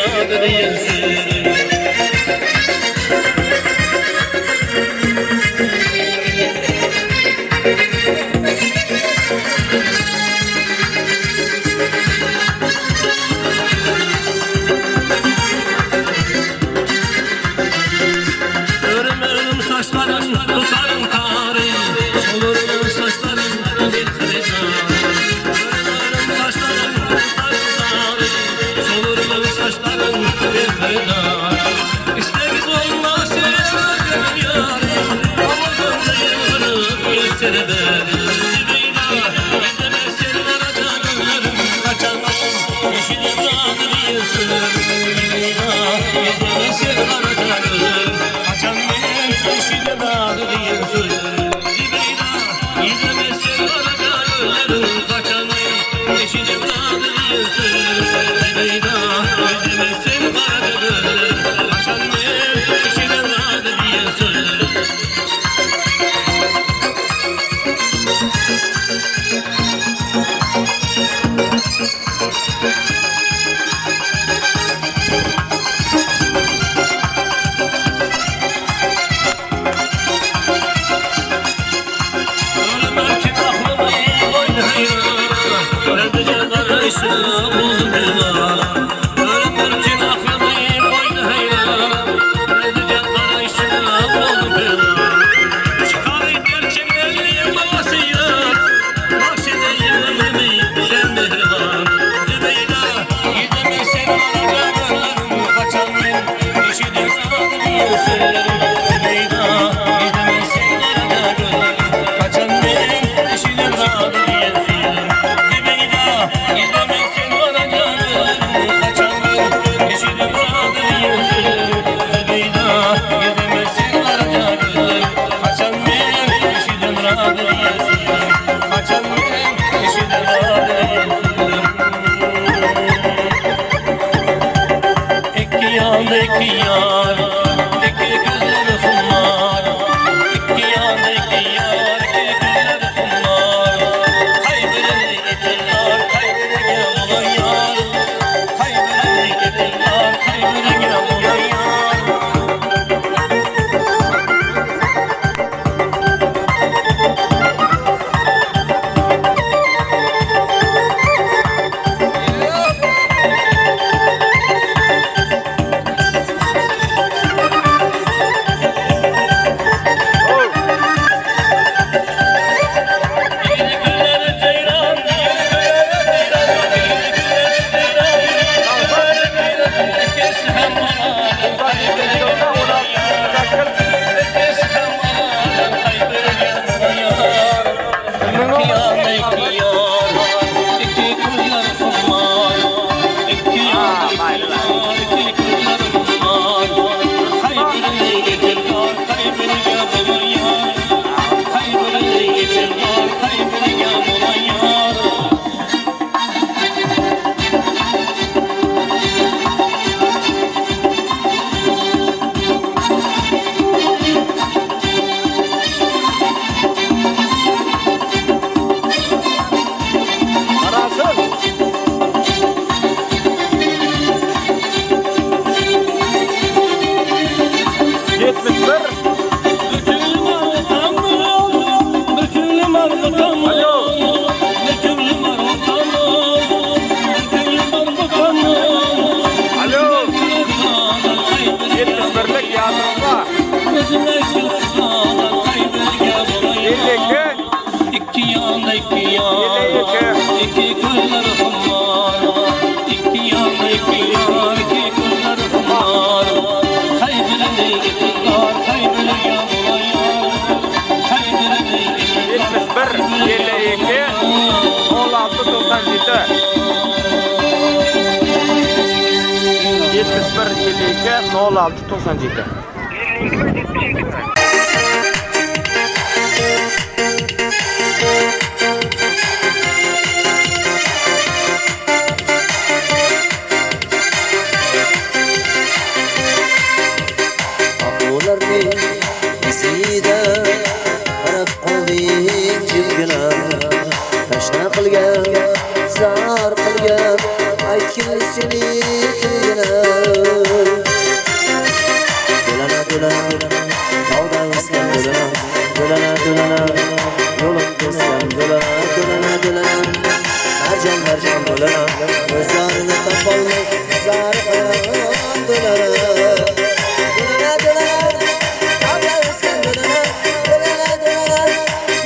radı değilsin. Örüm saçların tutarım karı, solurum saçların bir kırıklar. Örüm saçların tutarım karı, solurum saçların bir kırıklar. İsteriz olmaz sevgilim yarım, ama gözlerim geçse de ben. Zübeyda gidemezsin aracanlarım, kaçamam yeşilim radı değilsin. Zübeyda gidemezsin aracanlarım, yeşilim radı değilsin. Zübeyda gidemezsin aracanlarım, kaçamam yeşilim radı değilsin. Zübeyda gidemezsin aracanlarım, kaçamam yeşilim radı değilsin. Tashna qilgan, zar qilgan ay kimsini kimgina Dölana dölana Dağda ıskan dölana Dölana dölana Yolum kesken dölana Dölana dölana Mercan mercan dölana Gözlerini tapalmay Zarı kayan dölana Dölana dölana Dağda ıskan dölana Dölana dölana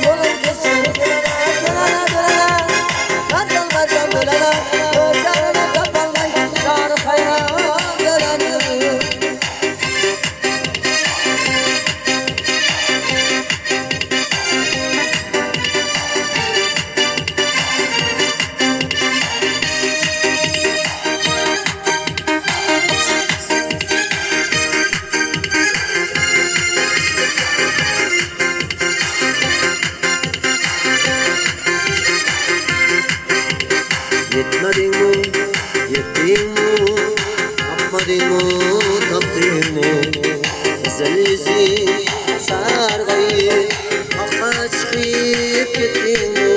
Yolum kesken dölana Dölana dölana Mercan mercan dölana Gözlerini tapalmay Zarı kayan dölana Yetmedin mi, yettin mi, yapmadın mı, taptın mı? Güzellisin, sargayı, akla çıkıp gittin mi?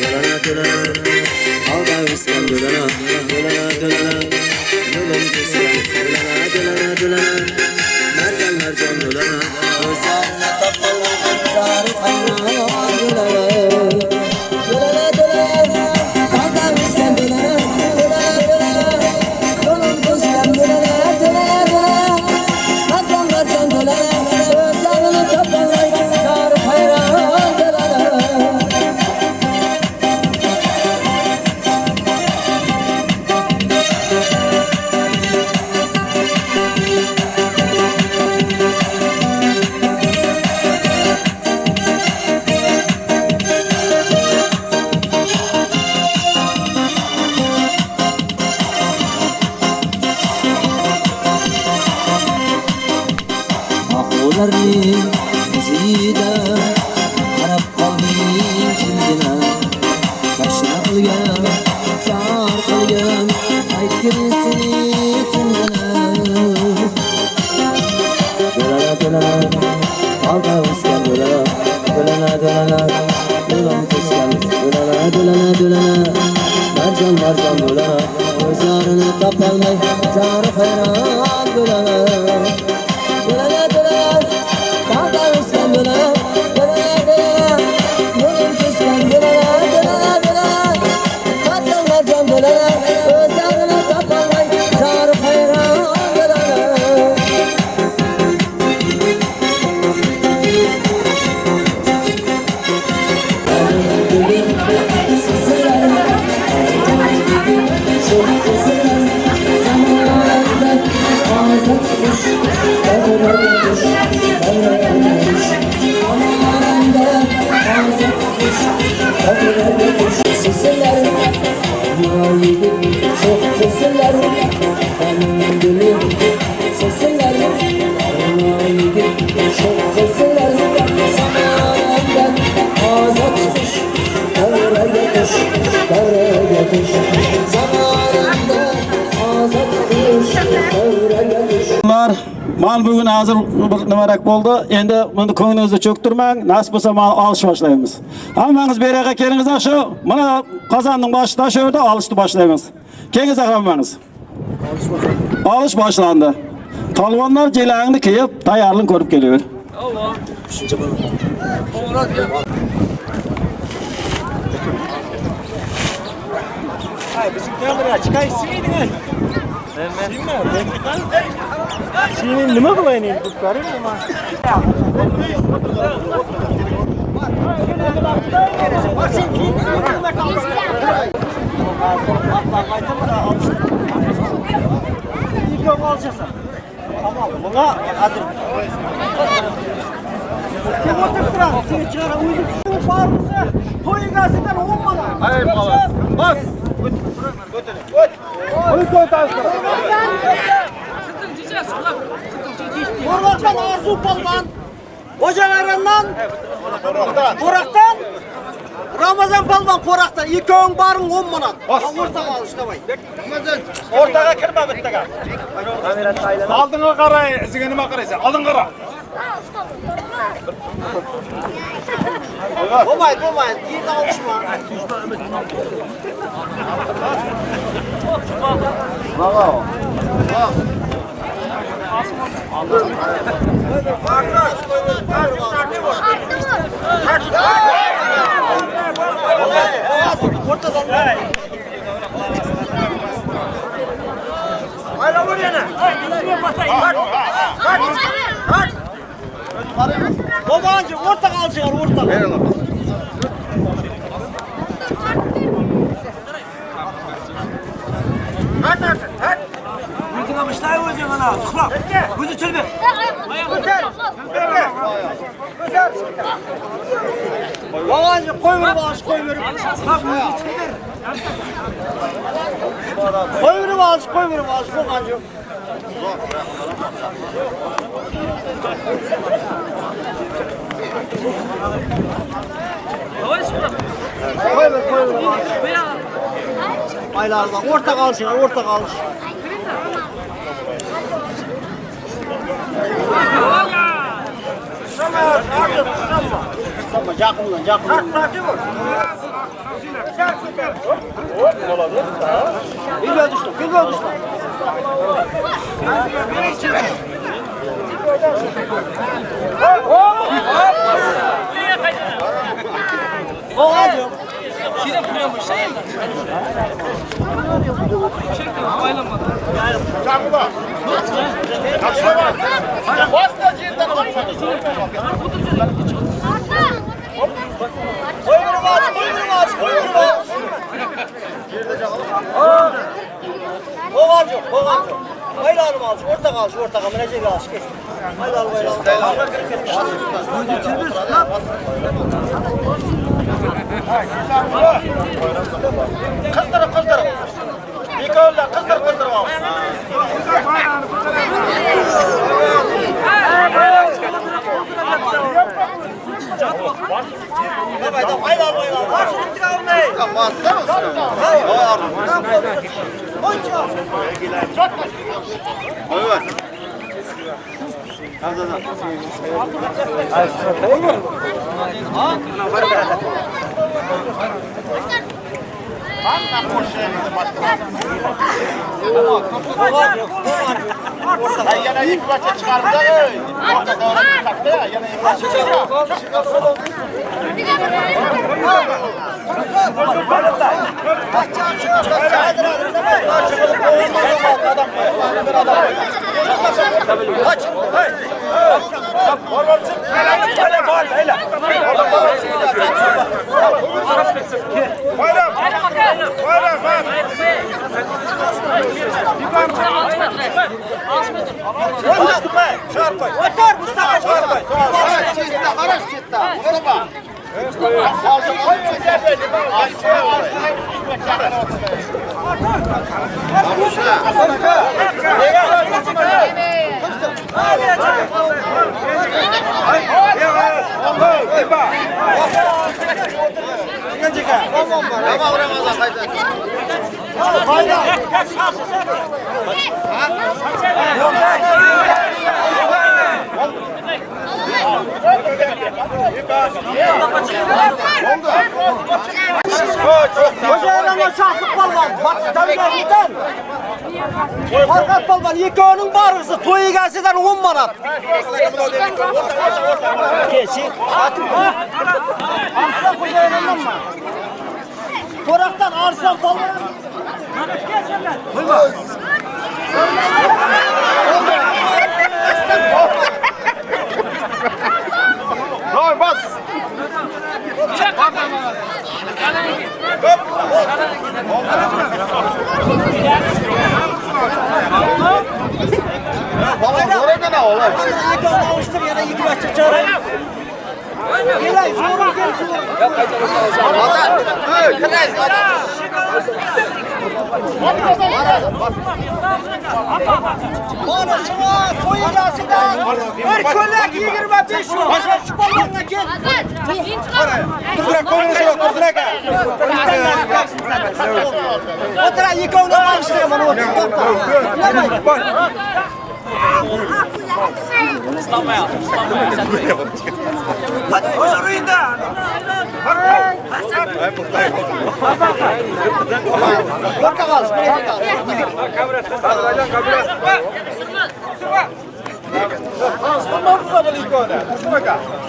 Dölana dölana, alda ıskan dölana, dölana dölana, yolum kesken dölana, dölana dölana, mercan mercan dölana, gözlerine kapalı, zarı kaynağı dölana. Olarni zida qarab qoldim kimgina Tashna qilgan, zor qilgan aytgin seni kimgina Dölana dölana alda o'sgan dölana Dölana dölana yo'lim kesgan dölana Dölana dölana marjon marjon dölana o'zlarini topolmay zor hayron dölana Dölana dölana Dağda ıskan dölana Dölana dölana Yolum kesken dölana Dölana dölana Mercan mercan dölana Özlerine tapalmay Zarı hayran dölana Mal bugün hazır nimarak oldu. Endi buni ko'nglingizni cho'ktirmang. Nasib bo'lsa mal olish boshlaymiz. Hammangiz bu yerga kelingizlar shu. Mana qozonning boshida shu yerda olishni boshlaymiz. Kelingizlar hammangiz. Olish boshlandi. Talvonlar jelangni kiyib, tayyorlik ko'rib kelaver. Allah. Shuncha bo'l. Ay, bizim kamera çıkay seni. Senin nima qilayın bu karim nima? Tamam, buna hadi. Kim oturtturan? Seni çıkaran uyuşturucu bağırırsa toyu gazeteden olmalı. Hayır baba. Bas. Götür. Onu koy taşlara. Koraktan Arzu Palman, Hocalarından, Koraktan, Ramazan Palman Koraktan. İkön barın 10 manat. Ortaga al işte bay. Ortaga kirme bittaga. Aldığına qara, sizga nima qaraysan? Aldın qara. Olmaydı, olmaydı. Yerde alışma. Babancı orta kalacak orta. Yıkılamışlar özü bana. Tıkla. Gözü çölbe. Babancı koy ver bağış koy ver. Koy ver bağış koy ver bağış babancı. Koy ver bağış. Aylardan orta kalsın orta kalsın. Sama jakımdan jakımdan. Bilmem düştü, bilmem düştü. O alıyor. Şire kuruyormuş şey. Çektim, bayılamadı. Çakma. Kaçma bak. Basta cidden bak. Koyunu var, koyunu var, koyunu var. Boğazcı, boğazcı. Baylarım alsın, orta kalsın, orta kalsın. Recep alsın, geç. Baylar, baylar. Kızdırın, kızdırın. İki öyle, kızdırın, kızdırın alsın. Baylar, baylar. Var şu intikam ne? Tamam, yana yıkılaça çıkarım da orada doğru çıkarttı ya, yana yıkılaça çıkarım. Hocayla şahsık balvan, batıdan gelmeden. Farkat balvan, yekönün barısı, toyu gelseden 10 manat. Kesin. Arslan hocayla mı? Toraktan arslan balvan. Roy bas. Baba orada ne olur? Yıkanı alıştır ya da yıkıma çıkacağım. Gel şunu gel şunu. Bana şuna koyun gelsinden. Bir köylek 25 lira. Başka sporlarına gel. Kızdırak koyunu şuna kızdırak. Otura yıkanı alıştır bana. Hadi koşar uyunda. Orta kalsın.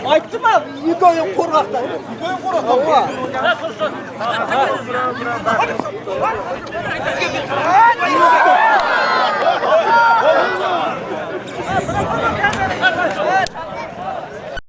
Aytdım abi, yıkayın kurgakta. Yıkayın kurgakta.